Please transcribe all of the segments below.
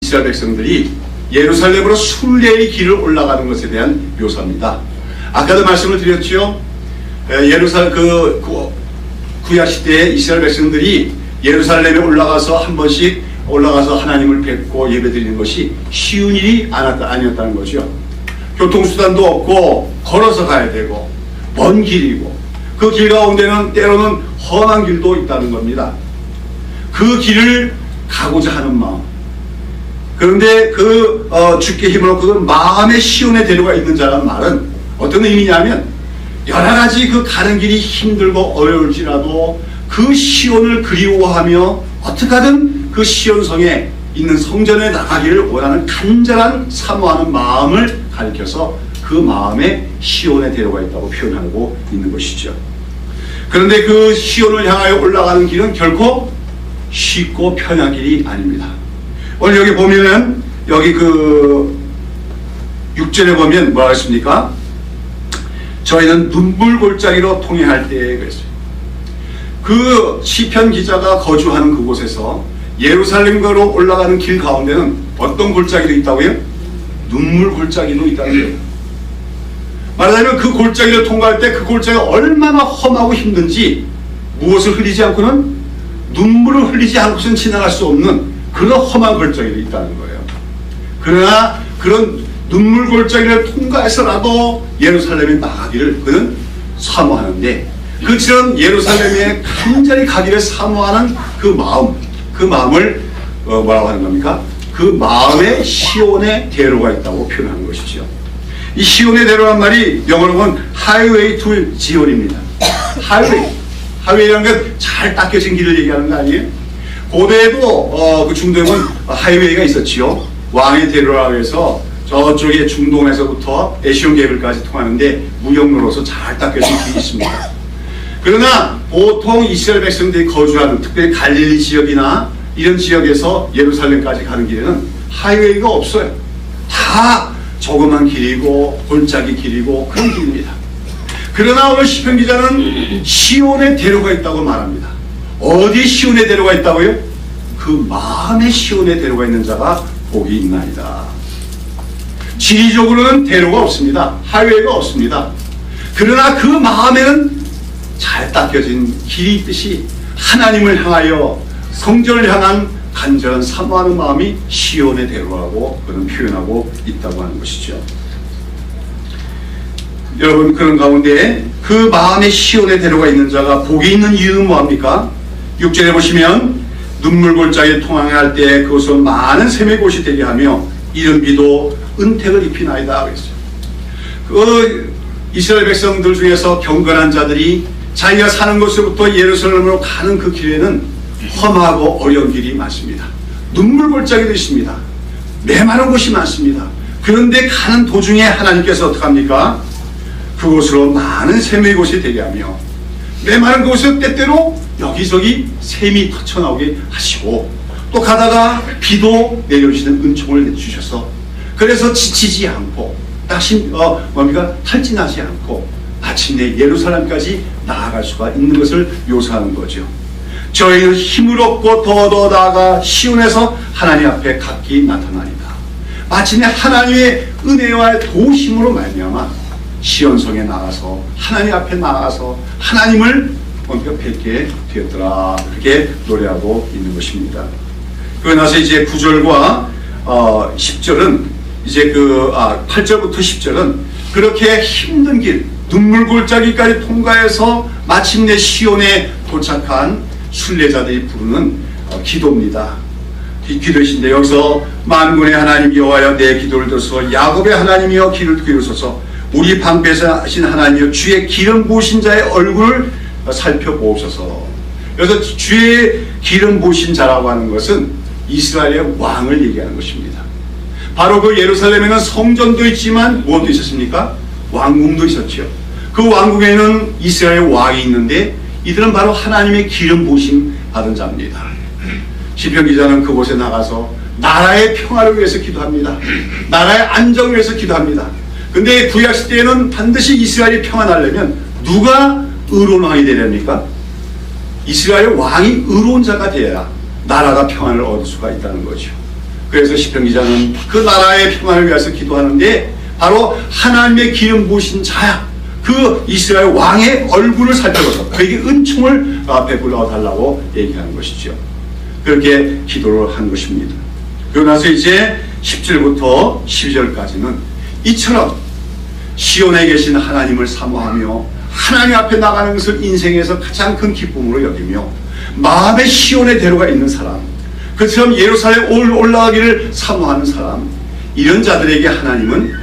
이스라엘 백성들이 예루살렘으로 순례의 길을 올라가는 것에 대한 묘사입니다. 아까도 말씀을 드렸죠. 예루살렘 구약 시대에 이스라엘 백성들이 예루살렘에 올라가서 한 번씩 올라가서 하나님을 뵙고 예배드리는 것이 쉬운 일이 아니었다는 거죠. 교통수단도 없고 걸어서 가야 되고 먼 길이고 그 길 가운데는 때로는 험한 길도 있다는 겁니다. 그 길을 가고자 하는 마음. 그런데 주께 힘을 얻고 마음의 시온에 데려가 있는 자라는 말은 어떤 의미냐면 여러 가지 그 가는 길이 힘들고 어려울지라도 그 시온을 그리워하며 어떻게 하든 그 시온성에 있는 성전에 나가기를 원하는 간절한 사모하는 마음을 가리켜서 그 마음에 시온에 데려가 있다고 표현하고 있는 것이죠. 그런데 그 시온을 향하여 올라가는 길은 결코 쉽고 편한 길이 아닙니다. 오늘 여기 보면은 여기 6절에 보면 뭐라고 했습니까? 저희는 눈물 골짜기로 통행할 때에 그랬어요. 그 시편 기자가 거주하는 그곳에서 예루살렘으로 올라가는 길 가운데는 어떤 골짜기도 있다고요? 눈물 골짜기도 있다는 거예요. 말하자면 그 골짜기를 통과할 때 그 골짜기가 얼마나 험하고 힘든지 무엇을 흘리지 않고는 눈물을 흘리지 않고서는 지나갈 수 없는 그런 험한 골짜기도 있다는 거예요. 그러나 그런 눈물 골짜기를 통과해서라도 예루살렘에 나가기를 그는 사모하는데 그처럼 예루살렘에 간절히 가기를 사모하는 그 마음을 뭐라고 하는 겁니까? 그 마음에 시온에 대로가 있다고 표현하는 것이죠. 이 시온에 대로란 말이 영어로 보면 하이웨이 투 지온입니다. 하이웨이라는 건 잘 닦여진 길을 얘기하는 거 아니에요? 고대에도 그 중동에 보면 하이웨이가 있었지요. 왕의 대로라고 해서 저쪽에 중동에서부터 에시온 계열까지 통하는데 무역로로서 잘 닦여진 길이 있습니다. 그러나 보통 이스라엘 백성들이 거주하는 특별히 갈릴리 지역이나 이런 지역에서 예루살렘까지 가는 길에는 하이웨이가 없어요. 다 조그만 길이고 골짜기 길이고 그런 길입니다. 그러나 오늘 시편 기자는 시온에 대로가 있다고 말합니다. 어디 시온에 대로가 있다고요? 그 마음의 시온에 대로가 있는 자가 복이 있나이다. 지리적으로는 대로가 없습니다. 하이웨이가 없습니다. 그러나 그 마음에는 잘 닦여진 길이 있듯이 하나님을 향하여 성전을 향한 간절한 사모하는 마음이 시온의 대로라고 그는 표현하고 있다고 하는 것이죠. 여러분, 그런 가운데 그 마음의 시온의 대로가 있는 자가 복이 있는 이유는 뭐합니까? 6절에 보시면 눈물 골짜기에 통행할 때 그것은 많은 샘의 곳이 되게 하며 이른 비도 은택을 입히나이다 그랬어요. 그 이스라엘 백성들 중에서 경건한 자들이 자기가 사는 곳으로부터 예루살렘으로 가는 그 길에는 험하고 어려운 길이 많습니다. 눈물 골짜기도 있습니다. 메마른 곳이 많습니다. 그런데 가는 도중에 하나님께서 어떻게 합니까? 그곳으로 많은 샘의 곳이 되게 하며 메마른 곳에서 때때로 여기저기 샘이 터쳐나오게 하시고 또 가다가 비도 내려주시는 은총을 주셔서 그래서 지치지 않고 탈진하지 않고 마침내 예루살렘까지 나아갈 수가 있는 것을 묘사하는 거죠. 저희는 힘을 얻고 더 나아가 시온에서 하나님 앞에 각기 나타나리다. 마침내 하나님의 은혜와 도심으로 말미암아 시온성에 나가서 하나님 앞에 나가서 하나님을 뵙게 되었더라. 그렇게 노래하고 있는 것입니다. 그러고 나서 이제 9절과 10절은 이제 8절부터 10절은 그렇게 힘든 길 눈물 골짜기까지 통과해서 마침내 시온에 도착한 순례자들이 부르는 기도입니다. 기도이신데 여기서 만군의 하나님 여호와여 내 기도를 들어서 야곱의 하나님이여 귀를 기울이소서 우리 방패하신 하나님이여 주의 기름 부으신 자의 얼굴을 살펴보옵소서. 그래서 주의 기름 부으신 자라고 하는 것은 이스라엘의 왕을 얘기하는 것입니다. 바로 그 예루살렘에는 성전도 있지만 무엇도 있었습니까? 왕궁도 있었죠. 그 왕궁에는 이스라엘의 왕이 있는데 이들은 바로 하나님의 기름 부으심 받은 자입니다. 시편 기자는 그곳에 나가서 나라의 평화를 위해서 기도합니다. 나라의 안정을 위해서 기도합니다. 근데 구약 시대에는 반드시 이스라엘이 평안하려면 누가 의로운 왕이 되렵니까? 이스라엘 왕이 의로운 자가 되어야 나라가 평안을 얻을 수가 있다는 거죠. 그래서 시편 기자는 그 나라의 평안을 위해서 기도하는데 바로 하나님의 기름 부으신 자야, 그 이스라엘 왕의 얼굴을 살펴서 그에게 은총을 베풀어 달라고 얘기하는 것이죠. 그렇게 기도를 한 것입니다. 그러고 나서 이제 10절부터 12절까지는 이처럼 시온에 계신 하나님을 사모하며 하나님 앞에 나가는 것을 인생에서 가장 큰 기쁨으로 여기며 마음의 시온의 대로가 있는 사람, 그처럼 예루살렘 올라가기를 사모하는 사람, 이런 자들에게 하나님은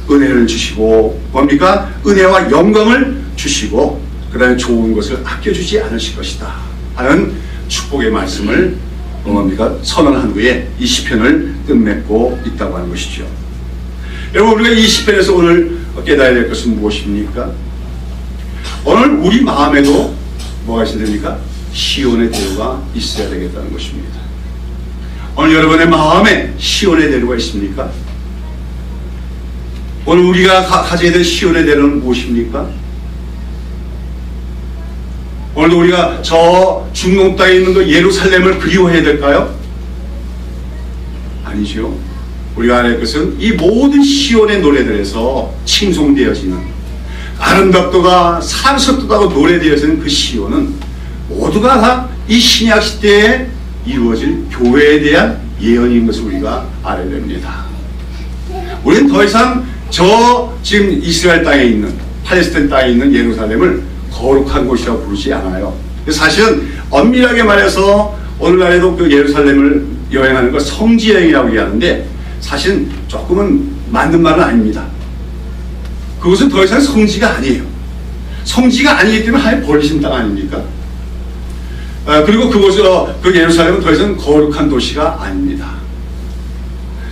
은혜를 주시고 뭡니까? 은혜와 영광을 주시고 그 다음에 좋은 것을 아껴주지 않으실 것이다 하는 축복의 말씀을 뭡니까? 선언한 후에 이 시편을 끝맺고 있다고 하는 것이죠. 여러분, 우리가 이 시편에서 오늘 깨달아야 될 것은 무엇입니까? 오늘 우리 마음에도 뭐가 있어야 됩니까? 시온의 대로가 있어야 되겠다는 것입니다. 오늘 여러분의 마음에 시온의 대로가 있습니까? 오늘 우리가 가져야 될 시온의 대로는 무엇입니까? 오늘도 우리가 저 중동 땅에 있는 그 예루살렘을 그리워해야 될까요? 아니죠. 우리가 알아야 할 것은 이 모든 시온의 노래들에서 칭송되어지는 아름답도가 사랑스럽도다고 노래되어지는 그 시온은 모두가 다 이 신약 시대에 이루어질 교회에 대한 예언인 것을 우리가 알아야 됩니다. 우리는 더 이상 저 지금 이스라엘 땅에 있는 팔레스타인 땅에 있는 예루살렘을 거룩한 곳이라고 부르지 않아요. 사실은 엄밀하게 말해서 오늘날에도 그 예루살렘을 여행하는 걸 성지 여행이라고 얘기하는데 사실은 조금은 맞는 말은 아닙니다. 그것은 더 이상 성지가 아니에요. 성지가 아니기 때문에 하나님 버리신 땅 아닙니까? 그리고 그 예루살렘은 더 이상 거룩한 도시가 아닙니다.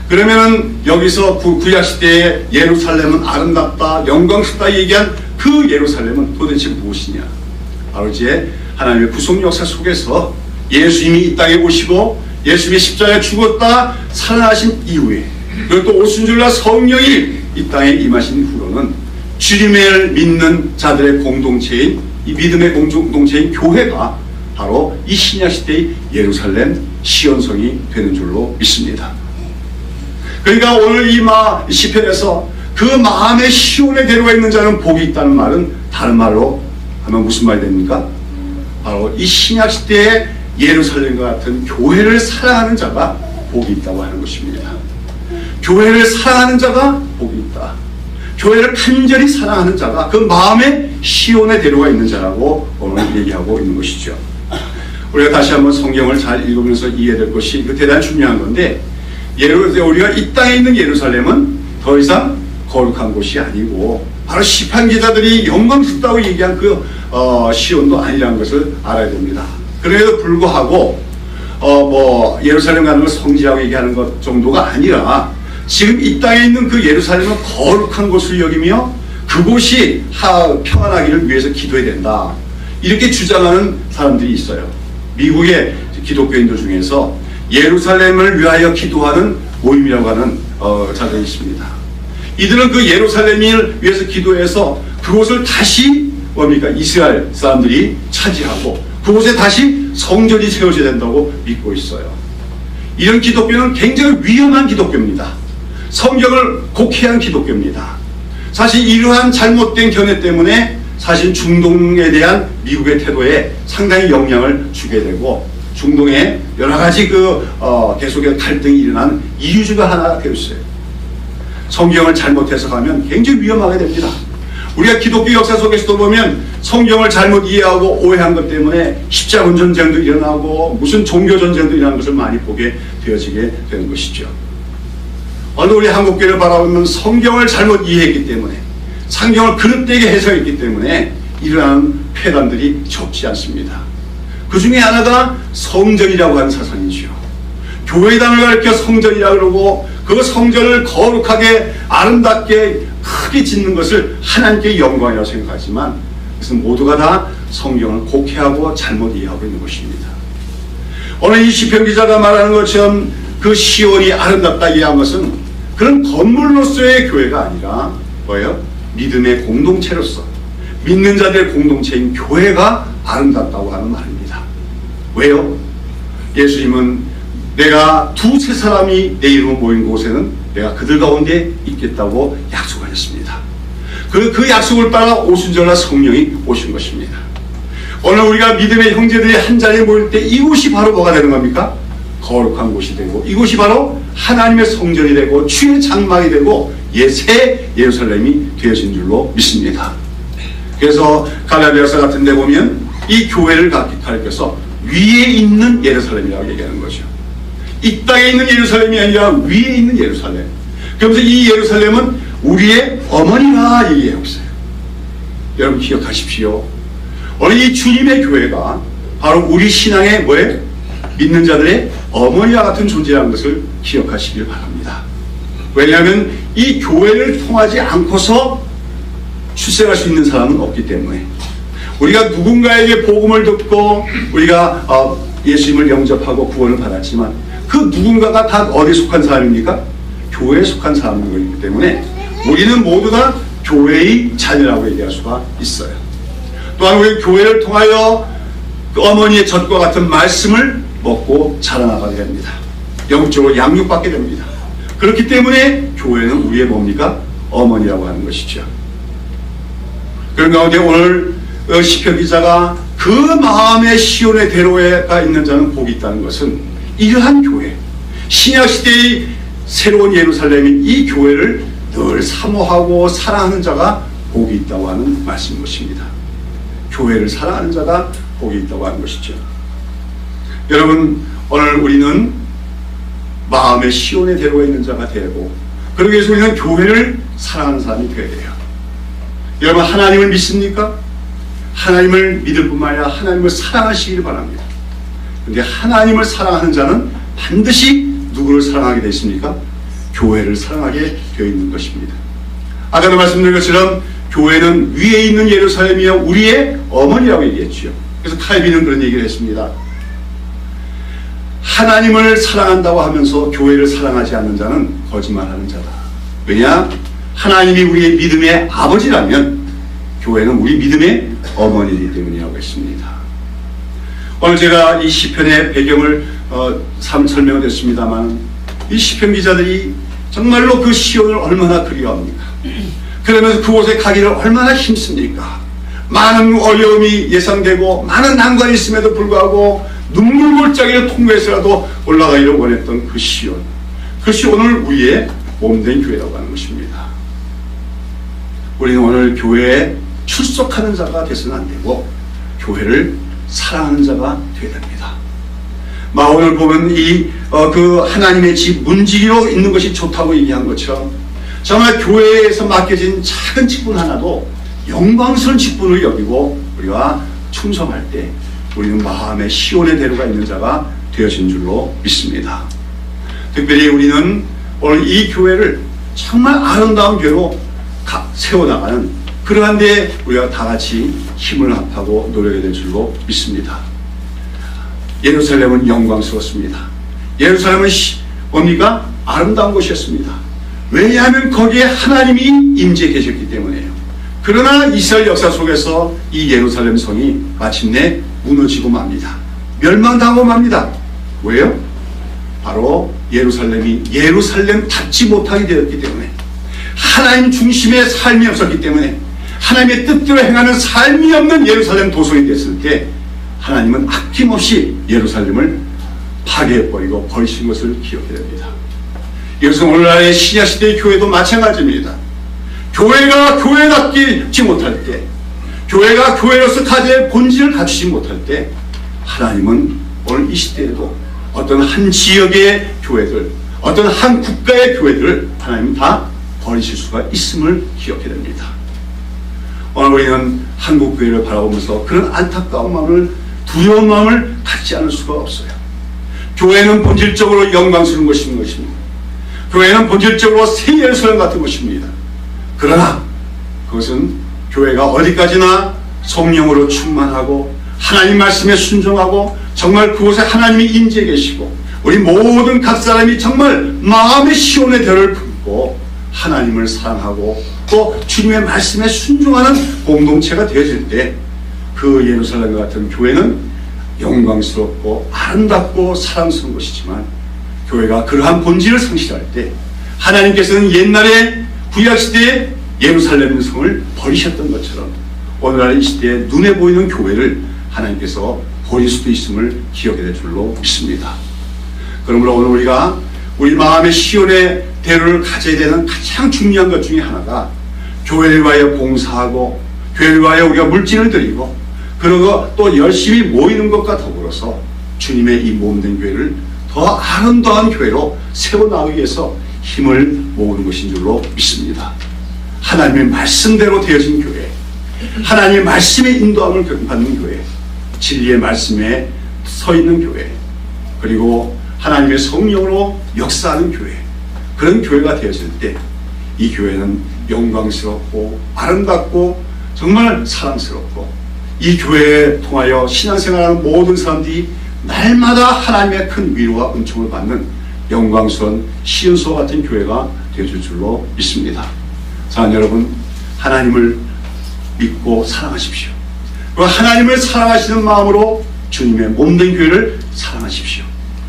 그러면은 여기서 구약 시대의 예루살렘은 아름답다, 영광스럽다 얘기한 그 예루살렘은 도대체 무엇이냐? 바로 이제 하나님의 구속 역사 속에서 예수님이 이 땅에 오시고 예수님이 십자가에 죽었다 살아나신 이후에, 그리고 또 오순절날 성령이 이 땅에 임하신 후로는 주님을 믿는 자들의 공동체인 이 믿음의 공동체인 교회가 바로 이 신약 시대의 예루살렘 시온성이 되는 줄로 믿습니다. 그러니까 오늘 이 시편에서 그 마음의 시온의 대로가 있는 자는 복이 있다는 말은 다른 말로 하면 무슨 말이 됩니까? 바로 이 신약 시대의 예루살렘과 같은 교회를 사랑하는 자가 복이 있다고 하는 것입니다. 교회를 사랑하는 자가 복이 있다. 교회를 간절히 사랑하는 자가 그 마음의 시온의 대로가 있는 자라고 오늘 얘기하고 있는 것이죠. 우리가 다시 한번 성경을 잘 읽으면서 이해될 것이 대단히 중요한 건데, 우리가 이 땅에 있는 예루살렘은 더 이상 거룩한 곳이 아니고 바로 시편 기자들이 영광스럽다고 얘기한 그 시온도 아니라는 것을 알아야 됩니다. 그래도 불구하고 예루살렘 가는 걸 성지라고 얘기하는 것 정도가 아니라 지금 이 땅에 있는 그 예루살렘은 거룩한 곳을 여기며 그곳이 평안하기를 위해서 기도해야 된다, 이렇게 주장하는 사람들이 있어요. 미국의 기독교인들 중에서 예루살렘을 위하여 기도하는 모임이라고 하는 자들이 있습니다. 이들은 그 예루살렘을 위해서 기도해서 그곳을 다시 이스라엘 사람들이 차지하고 그곳에 다시 성전이 세워져야 된다고 믿고 있어요. 이런 기독교는 굉장히 위험한 기독교입니다. 성경을 곡해한 기독교입니다. 사실 이러한 잘못된 견해 때문에 사실 중동에 대한 미국의 태도에 상당히 영향을 주게 되고 중동에 여러 가지 계속해서 갈등이 일어난 이유 중 하나가 되어 있어요. 성경을 잘못 해석하면 굉장히 위험하게 됩니다. 우리가 기독교 역사 속에서도 보면 성경을 잘못 이해하고 오해한 것 때문에 십자군 전쟁도 일어나고 무슨 종교 전쟁도 일어나는 것을 많이 보게 되어지게 되는 것이죠. 오늘 우리 한국교회를 바라보면 성경을 잘못 이해했기 때문에, 성경을 그릇되게 해석했기 때문에 일어나는 폐단들이 적지 않습니다. 그 중에 하나가 성전이라고 하는 사상이죠. 교회당을 가르쳐 성전이라고 그러고 그 성전을 거룩하게 아름답게 크게 짓는 것을 하나님께 영광이라고 생각하지만 그것은 모두가 다 성경을 곡해하고 잘못 이해하고 있는 것입니다. 오늘 이 시편 기자가 말하는 것처럼 그 시온이 아름답다 이해한 것은 그런 건물로서의 교회가 아니라 뭐예요? 믿음의 공동체로서 믿는 자들의 공동체인 교회가 아름답다고 하는 말입니다. 왜요? 예수님은 내가 두세 사람이 내 이름으로 모인 곳에는 내가 그들 가운데 있겠다고 약속하셨습니다. 그 약속을 따라 오순절날 성령이 오신 것입니다. 오늘 우리가 믿음의 형제들이 한 자리에 모일 때 이곳이 바로 뭐가 되는 겁니까? 거룩한 곳이 되고, 이곳이 바로 하나님의 성전이 되고 주의 장막이 되고 새 예루살렘이 되어진 줄로 믿습니다. 그래서 갈라디아서 같은 데 보면 이 교회를 가리켜서 위에 있는 예루살렘이라고 얘기하는 거죠. 이 땅에 있는 예루살렘이 아니라 위에 있는 예루살렘. 그러면서 이 예루살렘은 우리의 어머니라 얘기하고 있어요. 여러분 기억하십시오. 오늘 이 주님의 교회가 바로 우리 신앙의 뭐예요? 믿는 자들의 어머니와 같은 존재라는 것을 기억하시길 바랍니다. 왜냐하면 이 교회를 통하지 않고서 출생할 수 있는 사람은 없기 때문에, 우리가 누군가에게 복음을 듣고 우리가 예수님을 영접하고 구원을 받았지만 그 누군가가 다 어디에 속한 사람입니까? 교회에 속한 사람이기 때문에 우리는 모두 다 교회의 자녀라고 얘기할 수가 있어요. 또한 우리 교회를 통하여 그 어머니의 젖과 같은 말씀을 먹고 자라나가게 됩니다. 영적으로 양육받게 됩니다. 그렇기 때문에 교회는 우리의 뭡니까? 어머니라고 하는 것이죠. 그런 가운데 오늘 시편 기자가 그 마음의 시온의 대로가 있는 자는 복이 있다는 것은 이러한 교회, 신약시대의 새로운 예루살렘인 이 교회를 늘 사모하고 사랑하는 자가 복이 있다고 하는 말씀인 것입니다. 교회를 사랑하는 자가 복이 있다고 하는 것이죠. 여러분, 오늘 우리는 마음의 시온의 대로가 있는 자가 되고, 그러기 위해서 우리는 교회를 사랑하는 사람이 되어야 돼요. 여러분, 하나님을 믿습니까? 하나님을 믿을 뿐만 아니라 하나님을 사랑하시길 바랍니다. 그런데 하나님을 사랑하는 자는 반드시 누구를 사랑하게 되어 있습니까? 교회를 사랑하게 되어 있는 것입니다. 아까도 말씀드린 것처럼 교회는 위에 있는 예루살렘이여 우리의 어머니라고 얘기했죠. 그래서 칼빈은 그런 얘기를 했습니다. 하나님을 사랑한다고 하면서 교회를 사랑하지 않는 자는 거짓말하는 자다. 왜냐? 하나님이 우리의 믿음의 아버지라면 교회는 우리 믿음의 어머니이기 때문이라고 했습니다. 오늘 제가 이 시편의 배경을 설명을 했습니다만, 이 시편 기자들이 정말로 그 시온을 얼마나 그리워합니까? 그러면서 그곳에 가기를 얼마나 힘씁니까? 많은 어려움이 예상되고 많은 난관이 있음에도 불구하고 눈물골짜기를 통과해서라도 올라가기를 원했던 그 시온, 그것이 오늘 우리의 몸된 교회라고 하는 것입니다. 우리는 오늘 교회에 출석하는 자가 되서는 안 되고 교회를 사랑하는 자가 되어야 됩니다. 오늘 보면 그 하나님의 집 문지기로 있는 것이 좋다고 얘기한 것처럼 정말 교회에서 맡겨진 작은 직분 하나도 영광스러운 직분을 여기고 우리가 충성할 때 우리는 마음의 시온의 대로가 있는 자가 되어진 줄로 믿습니다. 특별히 우리는 오늘 이 교회를 정말 아름다운 교회로 세워나가는 그러한 데 우리가 다 같이 힘을 합하고 노력해야 될 줄로 믿습니다. 예루살렘은 영광스럽습니다. 예루살렘은 뭡니까? 아름다운 곳이었습니다. 왜냐하면 거기에 하나님이 임재해 계셨기 때문에요. 그러나 이스라엘 역사 속에서 이 예루살렘 성이 마침내 무너지고 맙니다. 멸망당하고 맙니다. 왜요? 바로 예루살렘답지 못하게 되었기 때문에, 하나님 중심의 삶이 없었기 때문에, 하나님의 뜻대로 행하는 삶이 없는 예루살렘 도성이 됐을 때 하나님은 아낌없이 예루살렘을 파괴해버리고 버리신 것을 기억해야 됩니다. 이것은 오늘날의 신약시대의 교회도 마찬가지입니다. 교회가 교회답지 못할 때, 교회가 교회로서 가져야 본질을 갖추지 못할 때 하나님은 오늘 이 시대에도 어떤 한 지역의 교회들, 어떤 한 국가의 교회들을 하나님은 다 버리실 수가 있음을 기억해야 됩니다. 오늘 우리는 한국 교회를 바라보면서 그런 안타까운 마음을, 두려운 마음을 갖지 않을 수가 없어요. 교회는 본질적으로 영광스러운 것입니다. 교회는 본질적으로 새 예루살렘 같은 것입니다. 그러나 그것은 교회가 어디까지나 성령으로 충만하고 하나님 말씀에 순종하고 정말 그곳에 하나님이 임재해 계시고 우리 모든 각 사람이 정말 마음의 시온의 대로를 품고 하나님을 사랑하고 또 주님의 말씀에 순종하는 공동체가 되어질 때 그 예루살렘과 같은 교회는 영광스럽고 아름답고 사랑스러운 것이지만 교회가 그러한 본질을 상실할 때 하나님께서는 옛날에 구약시대에 예루살렘 성을 버리셨던 것처럼 오늘날 이 시대에 눈에 보이는 교회를 하나님께서 버릴 수도 있음을 기억해야 될 줄로 믿습니다. 그러므로 오늘 우리가 우리 마음의 시온의 대로를 가져야 되는 가장 중요한 것 중에 하나가 교회를 위하여 봉사하고 교회를 위하여 우리가 물질을 드리고 그러고 또 열심히 모이는 것과 더불어서 주님의 이 몸된 교회를 더 아름다운 교회로 세워나가기 위해서 힘을 모으는 것인 줄로 믿습니다. 하나님의 말씀대로 되어진 교회, 하나님의 말씀의 인도함을 받는 교회, 진리의 말씀에 서 있는 교회, 그리고 하나님의 성령으로 역사하는 교회, 그런 교회가 되어질 때 이 교회는 영광스럽고 아름답고 정말 사랑스럽고 이 교회에 통하여 신앙생활하는 모든 사람들이 날마다 하나님의 큰 위로와 은총을 받는 영광스러운 시온소와 같은 교회가 되어질 줄로 믿습니다. 사랑하는 여러분, 하나님을 믿고 사랑하십시오. 그리고 하나님을 사랑하시는 마음으로 주님의 몸된 교회를 사랑하십시오.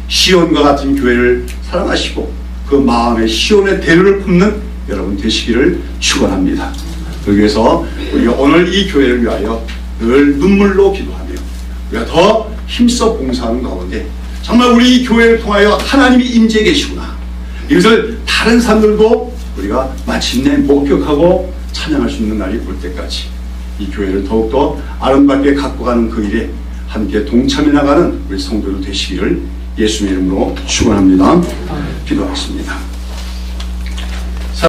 시온과 같은 교회를 사랑하시고 그 마음의 시온의 대류를 품는 여러분 되시기를 축원합니다. 그러기 위해서 우리가 오늘 이 교회를 위하여 늘 눈물로 기도하며 우리가 더 힘써 봉사하는 가운데 정말 우리 이 교회를 통하여 하나님이 임재해 계시구나, 이것을 다른 사람들도 우리가 마침내 목격하고 찬양할 수 있는 날이 올 때까지 이 교회를 더욱더 아름답게 갖고 가는 그 일에 함께 동참해 나가는 우리 성도들 되시기를 예수님의 이름으로 축원합니다. 기도하겠습니다.